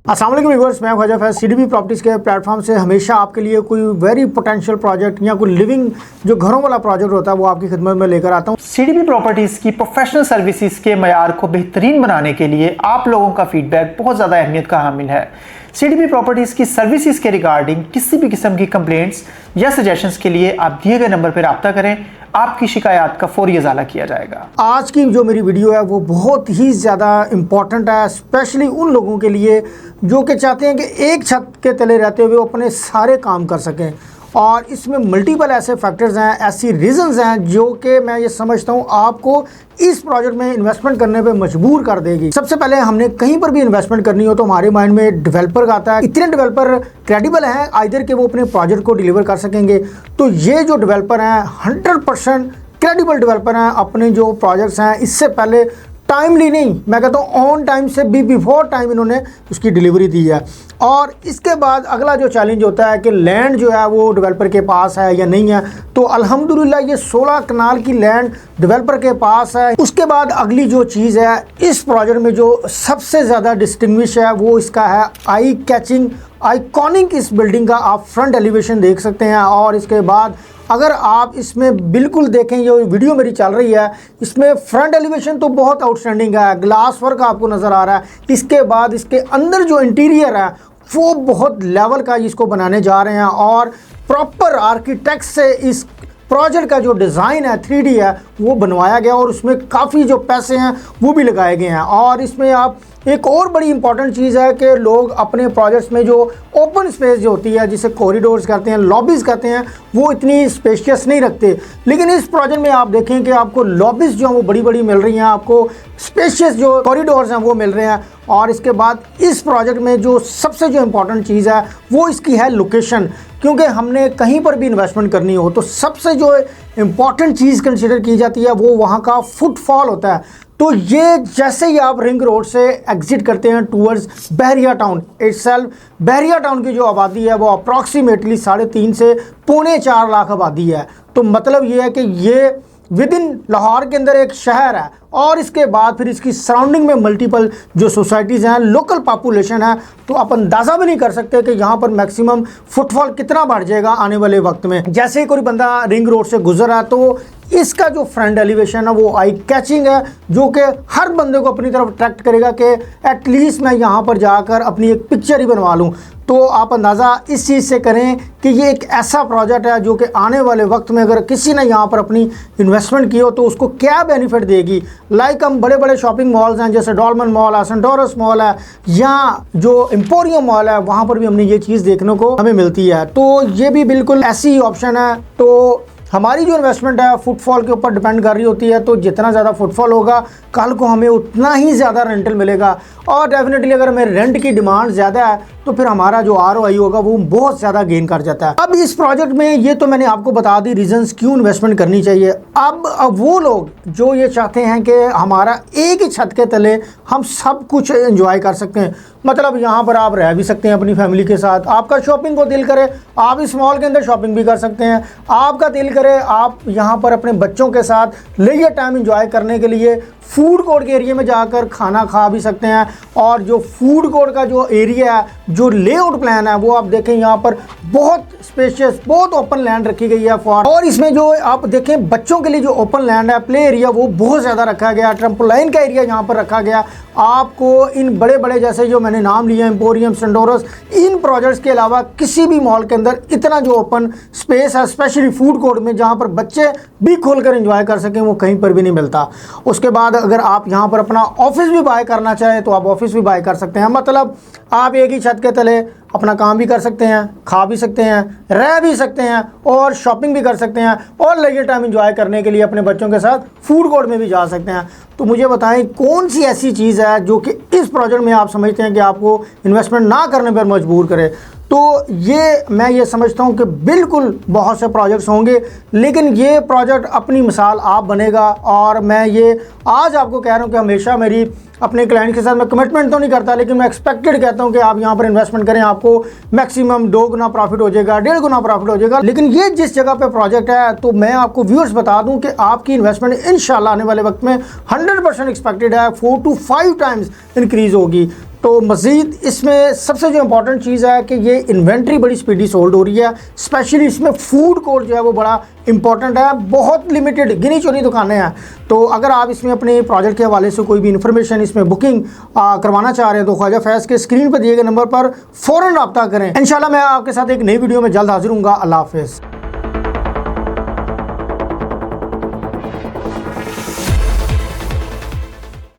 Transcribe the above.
अस्सलाम वालेकुम व्यूअर्स, मैं ख्वाजा फैज़ सीडीपी प्रॉपर्टीज़ के प्लेटफॉर्म से हमेशा आपके लिए कोई वेरी पोटेंशियल प्रोजेक्ट या कोई लिविंग जो घरों वाला प्रोजेक्ट होता है वो आपकी खिदमत में लेकर आता हूँ। सीडीपी प्रॉपर्टीज़ की प्रोफेशनल सर्विसेज के मयार को बेहतरीन बनाने के लिए आप लोगों का फीडबैक बहुत ज़्यादा अहमियत का हामिल है। सीडीपी प्रॉपर्टीज़ की सर्विसेज के रिगार्डिंग किसी भी किस्म की कंप्लेंट्स या सजेशंस के लिए आप दिए गए नंबर पर रब्ता करें, आपकी शिकायत का फौरी इजाला किया जाएगा। आज की जो मेरी वीडियो है वो बहुत ही ज़्यादा इम्पॉर्टेंट है, स्पेशली उन लोगों के लिए जो कि चाहते हैं कि एक छत के तले रहते हुए वो अपने सारे काम कर सकें। और इसमें मल्टीपल ऐसे फैक्टर्स हैं, ऐसी रीज़न्स हैं जो कि मैं ये समझता हूँ आपको इस प्रोजेक्ट में इन्वेस्टमेंट करने पे मजबूर कर देगी। सबसे पहले हमने कहीं पर भी इन्वेस्टमेंट करनी हो तो हमारे माइंड में डेवलपर का आता है। इतने डेवलपर क्रेडिबल हैं आइदर कि वो अपने प्रोजेक्ट को डिलीवर कर सकेंगे। तो ये जो डेवलपर हैं 100% क्रेडिबल डेवलपर हैं। अपने जो प्रोजेक्ट्स हैं इससे पहले टाइमली नहीं, मैं कहता हूँ ऑन टाइम से भी बिफोर टाइम इन्होंने उसकी डिलीवरी दी है। और इसके बाद अगला जो चैलेंज होता है कि लैंड जो है वो डेवलपर के पास है या नहीं है। तो अल्हम्दुलिल्लाह ये 16 कनाल की लैंड डेवलपर के पास है। उसके बाद अगली जो चीज़ है इस प्रोजेक्ट में जो सबसे ज़्यादा डिस्टिंग्विश है वो इसका है आई कैचिंग आइकॉनिक। इस बिल्डिंग का आप फ्रंट एलिवेशन देख सकते हैं। और इसके बाद अगर आप इसमें बिल्कुल देखें, ये वीडियो मेरी चल रही है, इसमें फ्रंट एलिवेशन तो बहुत आउटस्टैंडिंग है, ग्लास वर्क आपको नज़र आ रहा है। इसके बाद इसके अंदर जो इंटीरियर है वो बहुत लेवल का इसको बनाने जा रहे हैं और प्रॉपर आर्किटेक्ट से इस प्रोजेक्ट का जो डिज़ाइन है 3D है वो बनवाया गया और उसमें काफ़ी जो पैसे हैं वो भी लगाए गए हैं। और इसमें आप एक और बड़ी इंपॉर्टेंट चीज़ है कि लोग अपने प्रोजेक्ट्स में जो ओपन स्पेस जो होती है, जिसे कॉरिडोर्स कहते हैं, लॉबीज़ कहते हैं, वो इतनी स्पेशियस नहीं रखते। लेकिन इस प्रोजेक्ट में आप देखें कि आपको लॉबीज़ जो हैं वो बड़ी बड़ी मिल रही हैं, आपको स्पेशियस जो कॉरिडोर्स हैं वो मिल रहे हैं। और इसके बाद इस प्रोजेक्ट में जो सबसे जो इम्पोर्टेंट चीज़ है वो इसकी है लोकेशन। क्योंकि हमने कहीं पर भी इन्वेस्टमेंट करनी हो तो सबसे जो इम्पॉर्टेंट चीज़ कंसिडर की जाती है वो वहाँ का फुटफॉल होता है। तो ये जैसे ही आप रिंग रोड से एग्जिट करते हैं टूवर्ड्स बहरिया टाउन इटसेल्फ, बहरिया टाउन की जो आबादी है वो अप्रॉक्सीमेटली 3.5 से 4.25 लाख आबादी है। तो मतलब ये है कि ये विद इन लाहौर के अंदर एक शहर है और इसके बाद फिर इसकी सराउंडिंग में मल्टीपल जो सोसाइटीज़ हैं, लोकल पॉपुलेशन है। तो आप अंदाज़ा भी नहीं कर सकते कि यहाँ पर मैक्सिमम फुटफॉल कितना बढ़ जाएगा आने वाले वक्त में। जैसे ही कोई बंदा रिंग रोड से गुजर रहा है तो इसका जो फ्रंट एलिवेशन है वो आई कैचिंग है, जो कि हर बंदे को अपनी तरफ अट्रैक्ट करेगा कि एटलीस्ट मैं यहाँ पर जाकर अपनी एक पिक्चर ही बनवा लूँ। तो आप अंदाज़ा इस चीज़ से करें कि ये एक ऐसा प्रोजेक्ट है जो कि आने वाले वक्त में अगर किसी ने यहाँ पर अपनी इन्वेस्टमेंट की हो तो उसको क्या बेनिफिट देगी। लाइक हम बड़े बड़े शॉपिंग मॉल्स हैं जैसे डॉलमन मॉल है, सेंटोरस मॉल है या जो एम्पोरियम मॉल है, वहाँ पर भी हमने ये चीज़ देखने को हमें मिलती है। तो ये भी बिल्कुल ऐसी ही ऑप्शन है। तो हमारी जो इन्वेस्टमेंट है फुटफॉल के ऊपर डिपेंड कर रही होती है। तो जितना ज़्यादा फुटफॉल होगा कल को हमें उतना ही ज़्यादा रेंटल मिलेगा। और डेफिनेटली अगर हमें रेंट की डिमांड ज़्यादा है तो फिर हमारा जो ROI होगा वो बहुत ज़्यादा गेन कर जाता है। अब इस प्रोजेक्ट में ये तो मैंने आपको बता दी रीजंस क्यों इन्वेस्टमेंट करनी चाहिए। अब वो लोग जो ये चाहते हैं कि हमारा एक ही छत के तले हम सब कुछ एंजॉय कर सकते हैं, मतलब यहाँ पर आप रह भी सकते हैं अपनी फैमिली के साथ, आपका शॉपिंग को दिल करे आप इस मॉल के अंदर शॉपिंग भी कर सकते हैं, आपका दिल करे आप यहाँ पर अपने बच्चों के साथ लेजर टाइम एंजॉय करने के लिए फूड कोर्ट के एरिया में जाकर खाना खा भी सकते हैं। और जो फूड कोर्ट का जो एरिया है, जो लेआउट प्लान है वो आप देखें यहाँ पर बहुत स्पेशियस, बहुत ओपन लैंड रखी गई है फॉर। और इसमें जो आप देखें बच्चों के लिए जो ओपन लैंड है, प्ले एरिया वो बहुत ज़्यादा रखा गया, ट्रम्पोलाइन का एरिया यहाँ पर रखा गया। आपको इन बड़े बड़े जैसे जो मैंने नाम लिए एम्पोरियम, सेंटोरस, इन प्रोजेक्ट्स के अलावा किसी भी मॉल के अंदर इतना जो ओपन स्पेस है स्पेशली फूड कोर्ट में जहाँ पर बच्चे भी खोलकर एंजॉय कर सकें वो कहीं पर भी नहीं मिलता। उसके बाद अगर आप यहाँ पर अपना ऑफिस भी बाय करना चाहें तो आप ऑफिस भी बाय कर सकते हैं। मतलब आप एक ही छत के तले अपना काम भी कर सकते हैं, खा भी सकते हैं, रह भी सकते हैं और शॉपिंग भी कर सकते हैं और लेजर टाइम एंजॉय करने के लिए अपने बच्चों के साथ फूड कोर्ट में भी जा सकते हैं। तो मुझे बताएं कौन सी ऐसी चीज़ है जो कि इस प्रोजेक्ट में आप समझते हैं कि आपको इन्वेस्टमेंट ना करने पर मजबूर करे। तो ये मैं ये समझता हूँ कि बिल्कुल बहुत से प्रोजेक्ट्स होंगे लेकिन ये प्रोजेक्ट अपनी मिसाल आप बनेगा। और मैं ये आज आपको कह रहा हूँ कि हमेशा मेरी अपने क्लाइंट के साथ मैं कमिटमेंट तो नहीं करता लेकिन मैं एक्सपेक्टेड कहता हूँ कि आप यहाँ पर इन्वेस्टमेंट करें, आपको मैक्सिमम 2 गुना प्रॉफिट हो जाएगा, 1.5 गुना प्रॉफिट हो जाएगा। लेकिन ये जिस जगह पे प्रोजेक्ट है तो मैं आपको व्यूअर्स बता दूँ कि आपकी इन्वेस्टमेंट इंशाल्लाह आने वाले वक्त में 100% एक्सपेक्टेड है 4 to 5 टाइम्स इंक्रीज़ होगी। तो मज़ीद इसमें सबसे जो इम्पोर्टेंट चीज़ है कि ये इन्वेंट्री बड़ी स्पीडी सोल्ड हो रही है। स्पेशली इसमें फूड कोर्ट जो है वो बड़ा इंपॉर्टेंट है। बहुत लिमिटेड गिनी चुनी दुकानें हैं। तो अगर आप इसमें अपने प्रोजेक्ट के हवाले से कोई भी इन्फॉर्मेशन इसमें बुकिंग करवाना चाह रहे हैं तो ख्वाजा फैज़ के स्क्रीन पर दिए गए नंबर पर फ़ौरन रब्ता करें। इंशाल्लाह मैं आपके साथ एक नई वीडियो में जल्द हाजिर हूँगा। अल्लाह हाफ़िज़।